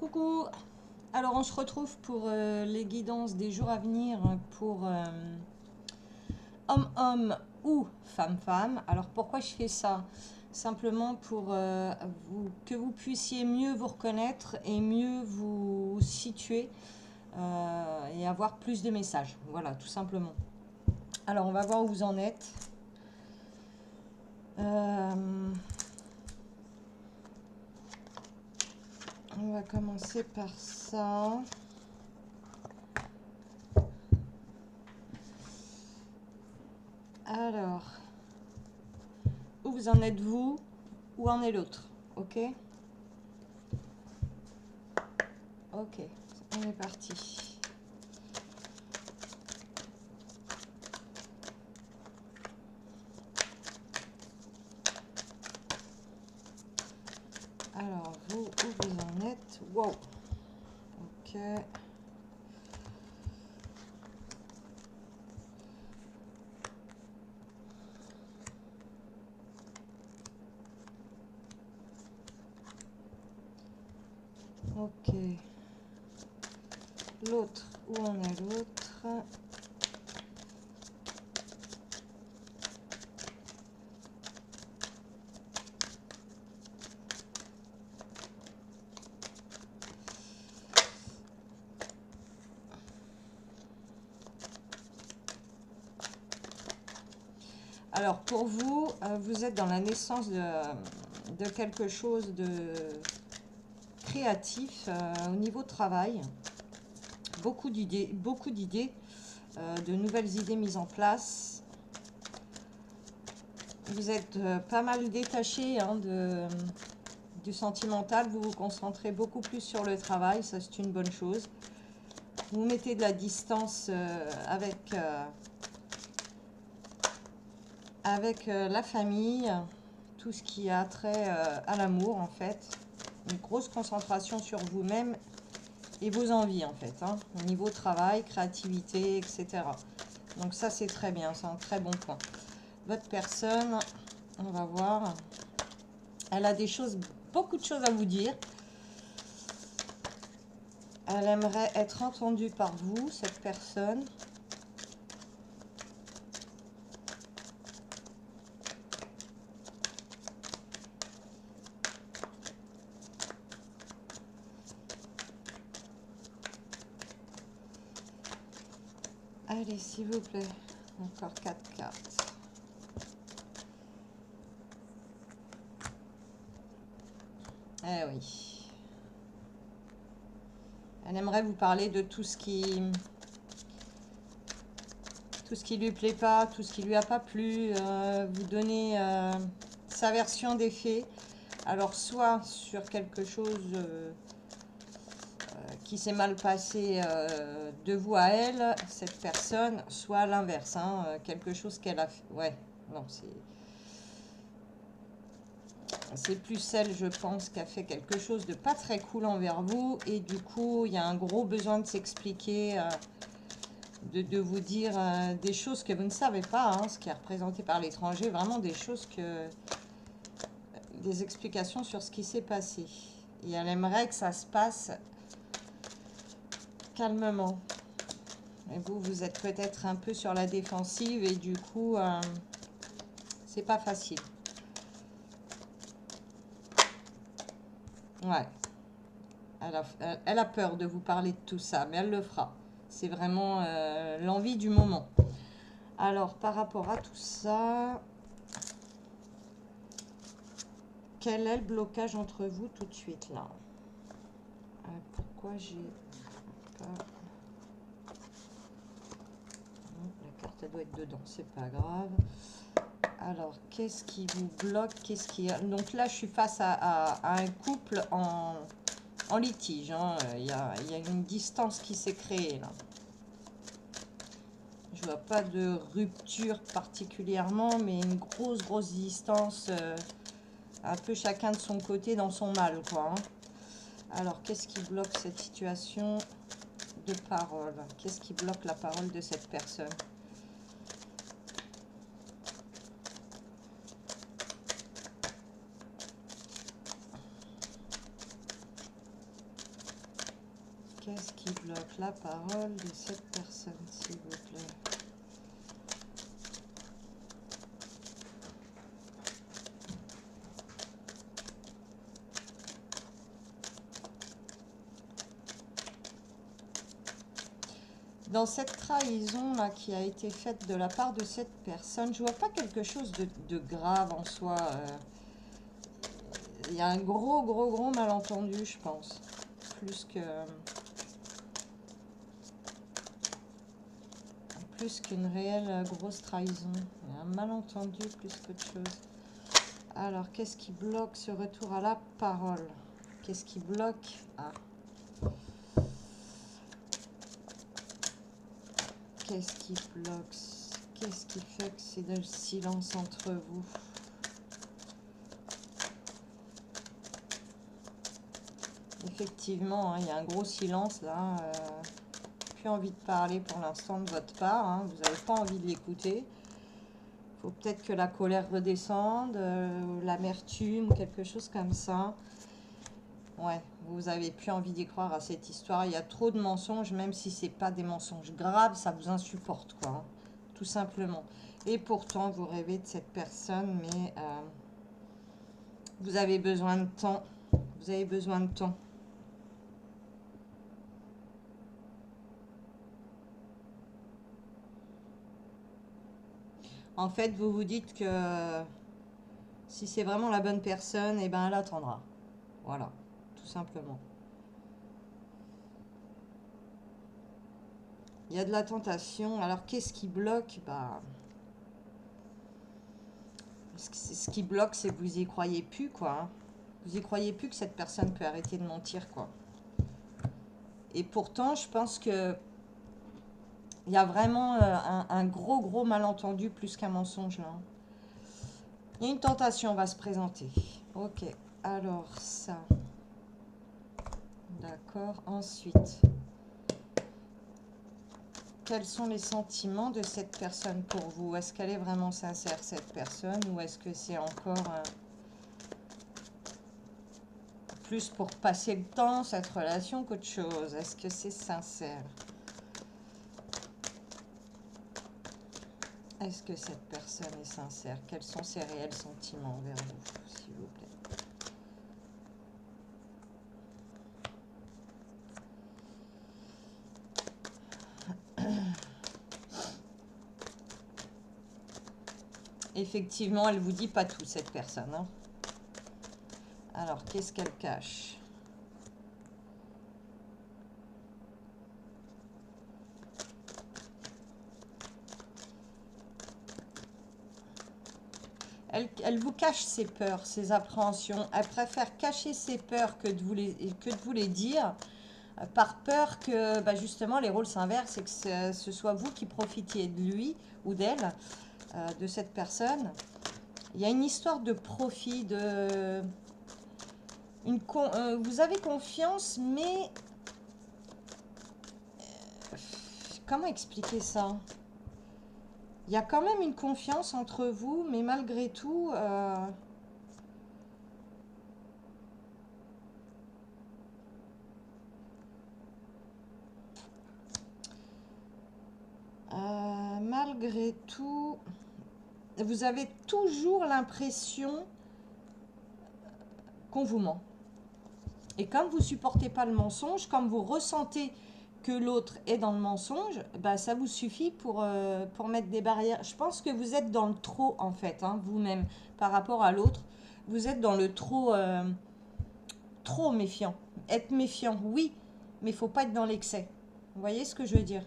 Coucou. Alors on se retrouve pour les guidances des jours à venir pour homme-homme ou femme-femme. Alors pourquoi je fais ça? Simplement pour que vous puissiez mieux vous reconnaître et mieux vous situer et avoir plus de messages. Voilà, tout simplement. Alors on va voir où vous en êtes. On va commencer par ça. Alors, où vous en êtes vous? Où en est l'autre? Ok? Ok, on est parti. Alors, vous, où vous en êtes? Wow. Ok. Ok. L'autre, où en est l'autre? Alors, pour vous, vous êtes dans la naissance de quelque chose de créatif au niveau travail. Beaucoup d'idées, de nouvelles idées mises en place. Vous êtes pas mal détaché du sentimental, vous vous concentrez beaucoup plus sur le travail, ça c'est une bonne chose. Vous mettez de la distance avec la famille, tout ce qui a trait à l'amour en fait. Une grosse concentration sur vous-même et vos envies en fait, hein, au niveau travail, créativité, etc. Donc ça c'est très bien, c'est un très bon point. Votre personne, on va voir, elle a beaucoup de choses à vous dire. Elle aimerait être entendue par vous, cette personne. Allez, s'il vous plaît, encore 4 cartes. Eh oui. Elle aimerait vous parler de tout ce qui lui plaît pas, tout ce qui lui a pas plu, vous donner sa version des faits. Alors soit sur quelque chose qui s'est mal passé de vous à elle, cette personne, soit l'inverse, hein, quelque chose qu'elle a fait. Ouais, non, c'est plus elle, je pense, qui a fait quelque chose de pas très cool envers vous. Et du coup, il y a un gros besoin de s'expliquer, de vous dire des choses que vous ne savez pas, hein, ce qui est représenté par l'étranger, vraiment des choses des explications sur ce qui s'est passé. Et elle aimerait que ça se passe calmement. Et vous, vous êtes peut-être un peu sur la défensive et du coup, c'est pas facile. Ouais. Elle a peur de vous parler de tout ça, mais elle le fera. C'est vraiment l'envie du moment. Alors, par rapport à tout ça, quel est le blocage entre vous tout de suite, là? Pourquoi j'ai pas... Non, la carte, elle doit être dedans, c'est pas grave. Alors, qu'est-ce qui vous bloque? Donc là, je suis face à un couple en litige. Hein. Il y a une distance qui s'est créée, là. Je vois pas de rupture particulièrement, mais une grosse distance, un peu chacun de son côté dans son mal, quoi. Hein. Alors, qu'est-ce qui bloque cette situation de parole? Qu'est-ce qui bloque la parole de cette personne? Qu'est-ce qui bloque la parole de cette personne, s'il vous plaît? Dans cette trahison là qui a été faite de la part de cette personne, je vois pas quelque chose de grave en soi. Il y a un gros malentendu, je pense. Plus qu'une réelle grosse trahison. Il y a un malentendu plus qu'autre chose. Alors, qu'est-ce qui bloque ce retour à la parole? Qu'est-ce qui bloque? Ah. Qu'est-ce qui bloque? Qu'est-ce qui fait que c'est le silence entre vous? Effectivement, hein, il y a un gros silence là. Plus envie de parler pour l'instant de votre part. Hein, vous n'avez pas envie de l'écouter. Il faut peut-être que la colère redescende, l'amertume, quelque chose comme ça. Ouais, vous avez plus envie d'y croire à cette histoire. Il y a trop de mensonges, même si c'est pas des mensonges graves, ça vous insupporte, quoi. Hein, tout simplement. Et pourtant, vous rêvez de cette personne, mais vous avez besoin de temps. Vous avez besoin de temps. En fait, vous vous dites que si c'est vraiment la bonne personne, eh ben, elle attendra. Voilà, tout simplement. Il y a de la tentation. Alors, qu'est-ce qui bloque? Bah, ce qui bloque, c'est que vous y croyez plus, quoi. Hein. Vous y croyez plus que cette personne peut arrêter de mentir, quoi. Et pourtant, je pense que il y a vraiment un gros malentendu plus qu'un mensonge, là. Il y a une tentation va se présenter. Ok, alors ça. D'accord, ensuite. Quels sont les sentiments de cette personne pour vous? Est-ce qu'elle est vraiment sincère, cette personne, ou est-ce que c'est encore plus pour passer le temps, cette relation, qu'autre chose? Est-ce que c'est sincère? Est-ce que cette personne est sincère? Quels sont ses réels sentiments envers vous, s'il vous plaît? Effectivement, elle vous dit pas tout, cette personne. Hein. Alors, qu'est-ce qu'elle cache? Elle vous cache ses peurs, ses appréhensions. Elle préfère cacher ses peurs que de vous les dire, par peur que bah justement les rôles s'inversent et que ce soit vous qui profitiez de lui ou d'elle, de cette personne. Il y a une histoire de profit, vous avez confiance, mais comment expliquer ça? Il y a quand même une confiance entre vous, mais malgré tout, malgré tout, vous avez toujours l'impression qu'on vous ment. Et comme vous supportez pas le mensonge, comme vous ressentez que l'autre est dans le mensonge, bah, ça vous suffit pour mettre des barrières. Je pense que vous êtes dans le trop, en fait, hein, vous-même, par rapport à l'autre. Vous êtes dans le trop, trop méfiant. Être méfiant, oui, mais il faut pas être dans l'excès. Vous voyez ce que je veux dire?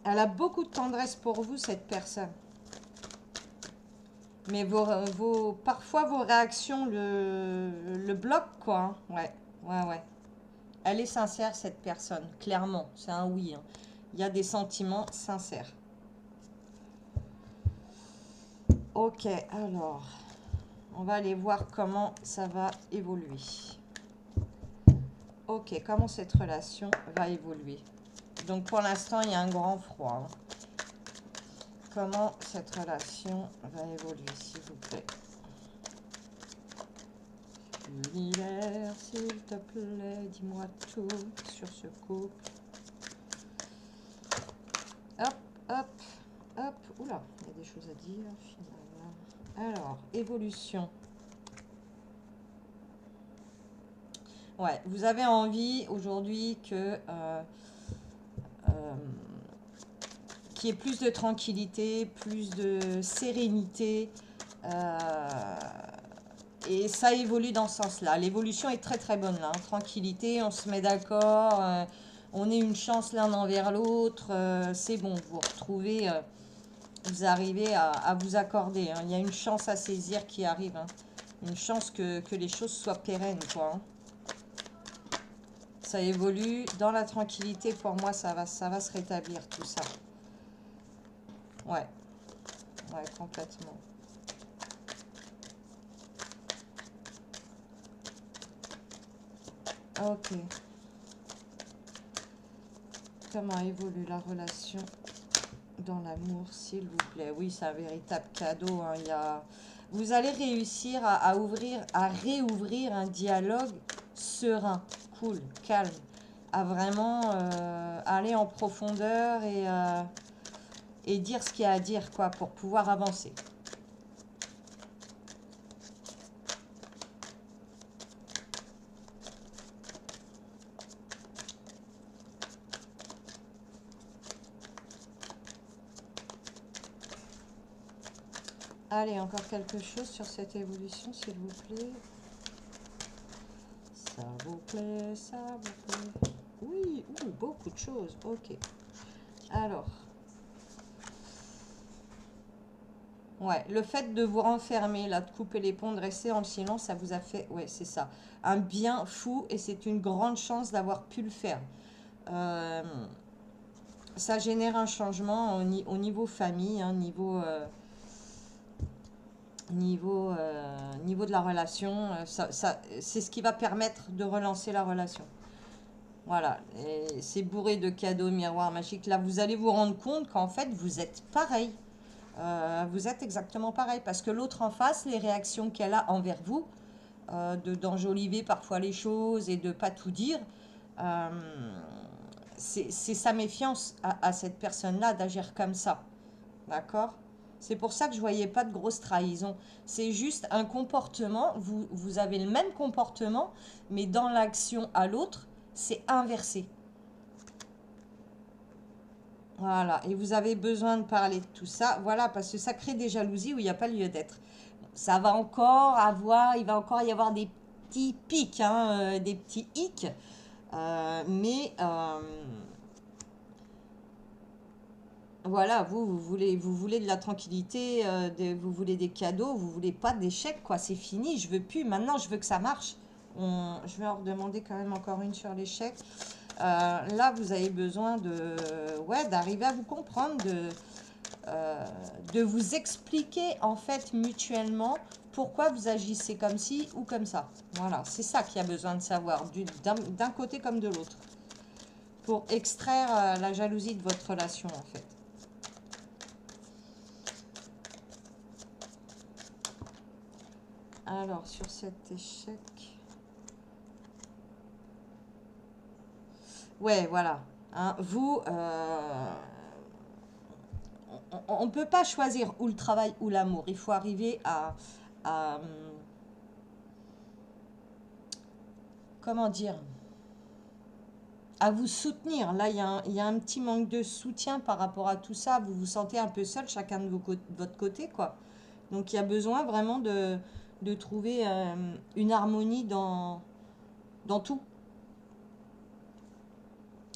Elle a beaucoup de tendresse pour vous, cette personne. Mais parfois, vos réactions le bloquent, quoi. Hein. Ouais. Elle est sincère, cette personne, clairement. C'est un oui. Hein. Il y a des sentiments sincères. Ok, alors, on va aller voir comment ça va évoluer. Ok, comment cette relation va évoluer. Donc, pour l'instant, il y a un grand froid. Hein. Comment cette relation va évoluer, s'il vous plaît? Univers, s'il te plaît, dis-moi tout sur ce couple. Hop, hop, hop. Oula, il y a des choses à dire finalement. Alors, évolution. Ouais, vous avez envie aujourd'hui que qu'il y ait plus de tranquillité, plus de sérénité. Et ça évolue dans ce sens-là. L'évolution est très très bonne là. Hein. Tranquillité, on se met d'accord, on est une chance l'un envers l'autre. C'est bon, vous retrouvez, vous arrivez à vous accorder. Hein. Il y a une chance à saisir qui arrive. Hein. Une chance que les choses soient pérennes, quoi. Hein. Ça évolue dans la tranquillité. Pour moi, ça va se rétablir tout ça. Ouais, ouais, complètement. Ok. Comment évolue la relation dans l'amour, s'il vous plaît? Oui, c'est un véritable cadeau. Hein. Vous allez réussir à réouvrir un dialogue serein, cool, calme, à vraiment aller en profondeur et dire ce qu'il y a à dire, quoi, pour pouvoir avancer. Allez, encore quelque chose sur cette évolution, s'il vous plaît. Ça vous plaît, ça vous plaît. Oui, beaucoup de choses. Ok. Alors. Ouais, le fait de vous renfermer, là, de couper les ponts, de rester dans le silence, ça vous a fait, ouais, c'est ça, un bien fou et c'est une grande chance d'avoir pu le faire. Euh, Ça génère un changement au niveau famille, hein, niveau de la relation. C'est ce qui va permettre de relancer la relation. Voilà, et c'est bourré de cadeaux, miroirs magiques. Là, vous allez vous rendre compte qu'en fait, vous êtes pareil. Vous êtes exactement pareil. Parce que l'autre en face, les réactions qu'elle a envers vous, d'enjoliver parfois les choses et de pas tout dire, euh, c'est sa méfiance à cette personne-là d'agir comme ça. D'accord? C'est pour ça que je voyais pas de grosse trahison. C'est juste un comportement, vous avez le même comportement, mais dans l'action à l'autre, c'est inversé. Voilà, et vous avez besoin de parler de tout ça, voilà, parce que ça crée des jalousies où il n'y a pas lieu d'être. Ça va encore avoir, il va encore y avoir des petits pics, hein, des petits hicks, mais voilà, vous voulez de la tranquillité, vous voulez des cadeaux, vous voulez pas d'échecs, quoi. C'est fini, je veux plus. Maintenant, je veux que ça marche. Je vais en redemander quand même encore une sur l'échec. Là, vous avez besoin ouais, d'arriver à vous comprendre, de vous expliquer en fait mutuellement pourquoi vous agissez comme ci ou comme ça. Voilà, c'est ça qu'il y a besoin de savoir, d'un côté comme de l'autre, pour extraire la jalousie de votre relation en fait. Alors, sur cet échec... Ouais, voilà. Hein, on ne peut pas choisir ou le travail ou l'amour. Il faut arriver à, comment dire, à vous soutenir. Là, il y a un petit manque de soutien par rapport à tout ça. Vous vous sentez un peu seul, chacun de votre côté, quoi. Donc, il y a besoin vraiment de trouver une harmonie dans tout.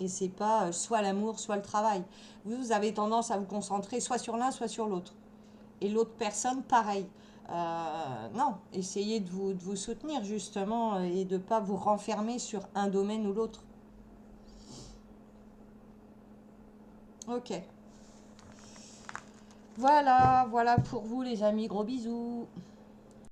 Et c'est pas soit l'amour, soit le travail. Vous avez tendance à vous concentrer soit sur l'un, soit sur l'autre. Et l'autre personne, pareil. Non, essayez de vous soutenir justement et de ne pas vous renfermer sur un domaine ou l'autre. Ok. Voilà, voilà pour vous les amis. Gros bisous.